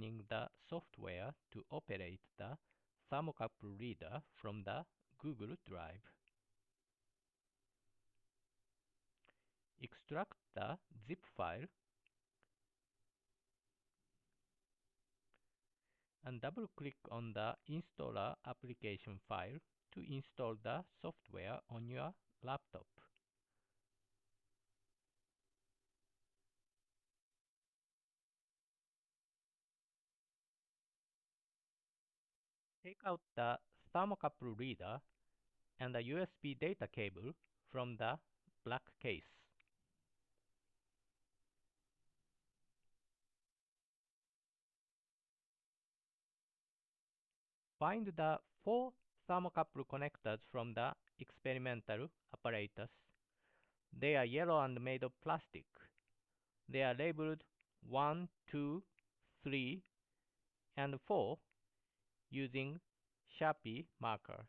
opening the software to operate the thermocouple reader from the Google Drive. Extract the zip file and double-click on the installer application file to install the software on your laptop. Take out the thermocouple reader and the USB data cable from the black case. Find the 4 thermocouple connectors from the experimental apparatus. They are yellow and made of plastic. They are labeled 1, 2, 3, and 4 using Sharpie marker.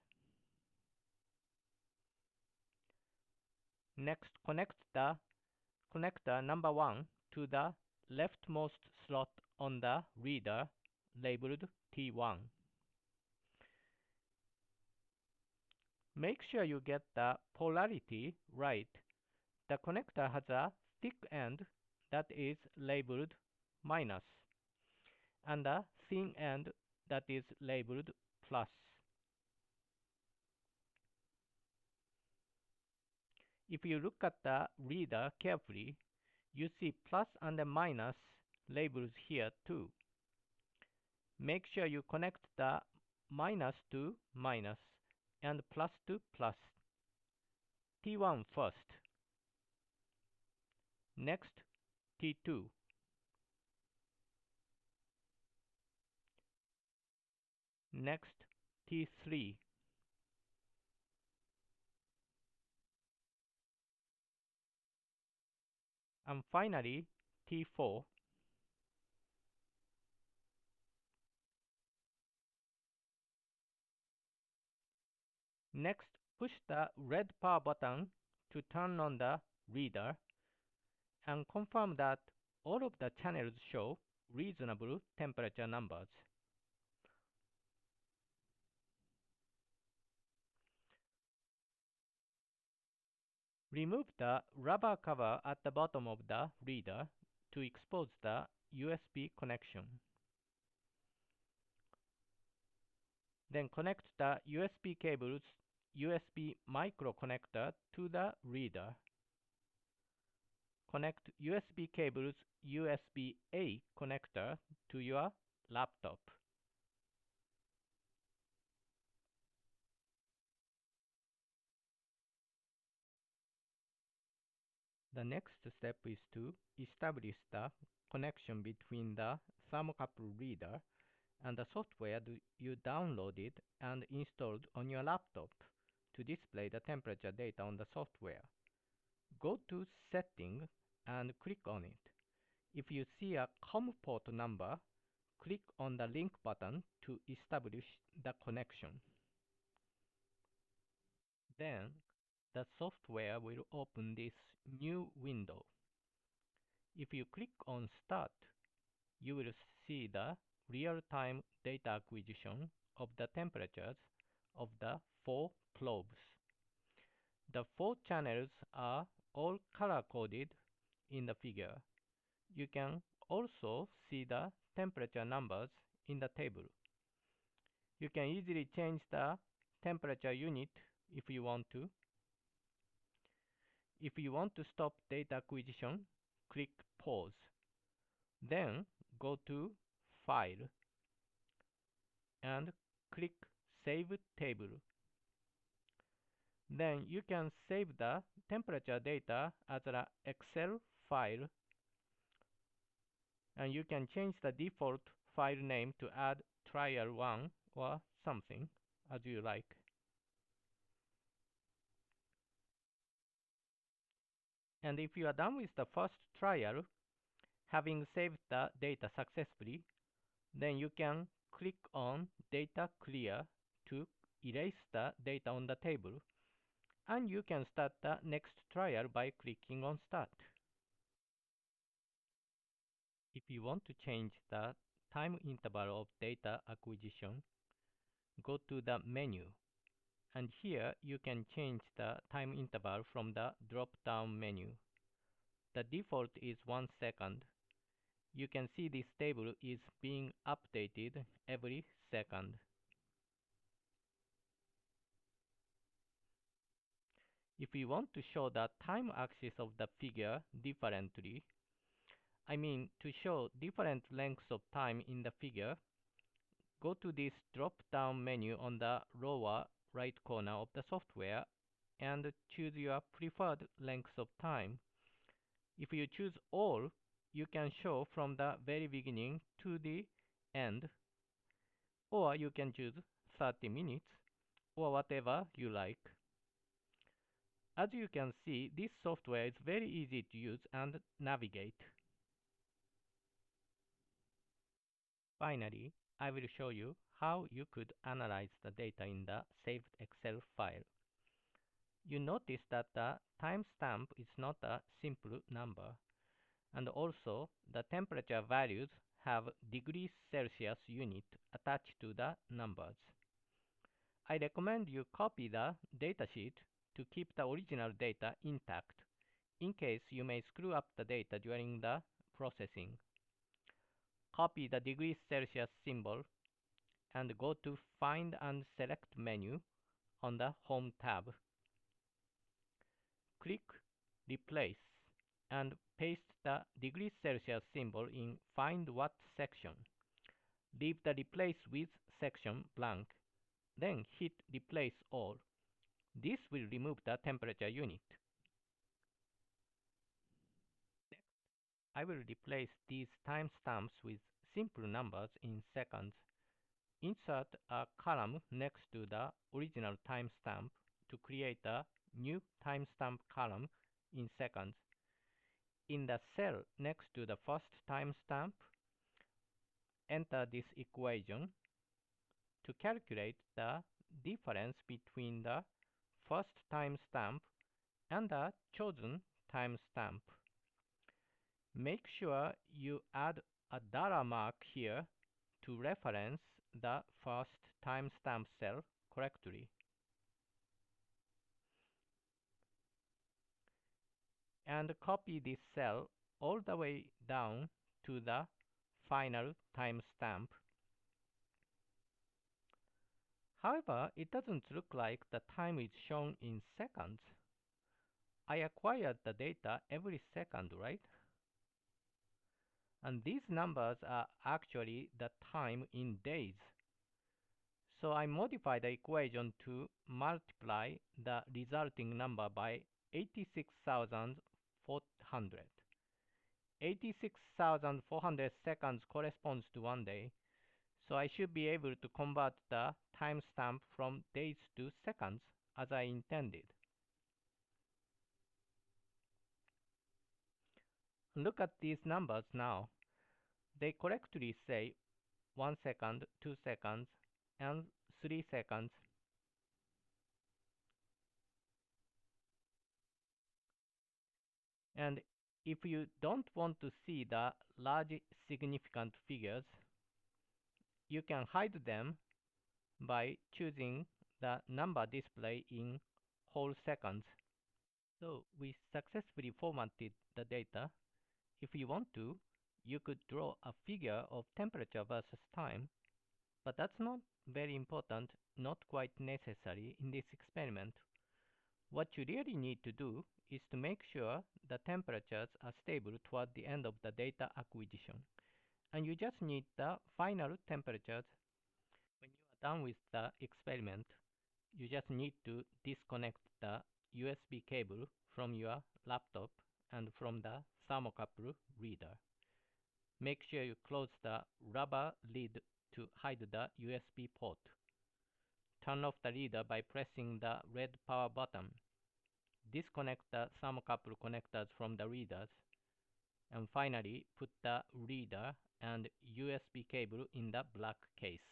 Next, connect the connector number 1 to the leftmost slot on the reader labeled T1. Make sure you get the polarity right. The connector has a thick end that is labeled minus and a thin end that is labeled plus. If you look at the reader carefully, you see plus and minus labels here too. Make sure you connect the minus to minus and plus to plus. T1 first. Next, T2. Next, T3. And finally, T4. Next, push the red power button to turn on the reader and confirm that all of the channels show reasonable temperature numbers. Remove the rubber cover at the bottom of the reader to expose the USB connection. Then connect the USB cable's USB micro connector to the reader. Connect USB cable's USB-A connector to your laptop. The next step is to establish the connection between the thermocouple reader and the software you downloaded and installed on your laptop to display the temperature data on the software. Go to Settings and click on it. If you see a COM port number, click on the link button to establish the connection. Then, the software will open this new window. If you click on Start, you will see the real-time data acquisition of the temperatures of the 4 probes. The 4 channels are all color-coded in the figure. You can also see the temperature numbers in the table. You can easily change the temperature unit if you want to. If you want to stop data acquisition, click Pause. Then go to File and click Save Table. Then you can save the temperature data as an Excel file, and you can change the default file name to add trial 1 or something as you like. And if you are done with the first trial, having saved the data successfully, then you can click on Data Clear to erase the data on the table, and you can start the next trial by clicking on Start. If you want to change the time interval of data acquisition, go to the menu. And here you can change the time interval from the drop-down menu. The default is 1 second. You can see this table is being updated every second. If you want to show the time axis of the figure differently, I mean to show different lengths of time in the figure, go to this drop-down menu on the lower right corner of the software and choose your preferred length of time. If you choose all, you can show from the very beginning to the end, or you can choose 30 minutes, or whatever you like. As you can see, this software is very easy to use and navigate. Finally, I will show you how you could analyze the data in the saved Excel file. You notice that the timestamp is not a simple number, and also the temperature values have degrees Celsius unit attached to the numbers. I recommend you copy the datasheet to keep the original data intact, in case you may screw up the data during the processing. Copy the degrees Celsius symbol and go to Find and Select menu on the Home tab. Click Replace and paste the degrees Celsius symbol in Find What section. Leave the Replace With section blank, then hit Replace All. This will remove the temperature unit. Next, I will replace these timestamps with simple numbers in seconds. Insert a column next to the original timestamp to create a new timestamp column in seconds. In the cell next to the first timestamp, enter this equation to calculate the difference between the first timestamp and the chosen timestamp. Make sure you add a dollar mark here to reference the first timestamp cell correctly. And copy this cell all the way down to the final timestamp. However, it doesn't look like the time is shown in seconds. I acquired the data every second, right? And these numbers are actually the time in days. So I modify the equation to multiply the resulting number by 86,400. 86,400 seconds corresponds to 1 day, so I should be able to convert the timestamp from days to seconds as I intended. Look at these numbers now. They correctly say 1 second, 2 seconds, and 3 seconds. And if you don't want to see the large significant figures, you can hide them by choosing the number display in whole seconds. So we successfully formatted the data. If you want to, you could draw a figure of temperature versus time, but that's not very important, not quite necessary in this experiment. What you really need to do is to make sure the temperatures are stable toward the end of the data acquisition. And you just need the final temperatures. When you are done with the experiment, you just need to disconnect the USB cable from your laptop and from the thermocouple reader. Make sure you close the rubber lid to hide the USB port. Turn off the reader by pressing the red power button. Disconnect the thermocouple connectors from the readers. And finally, put the reader and USB cable in the black case.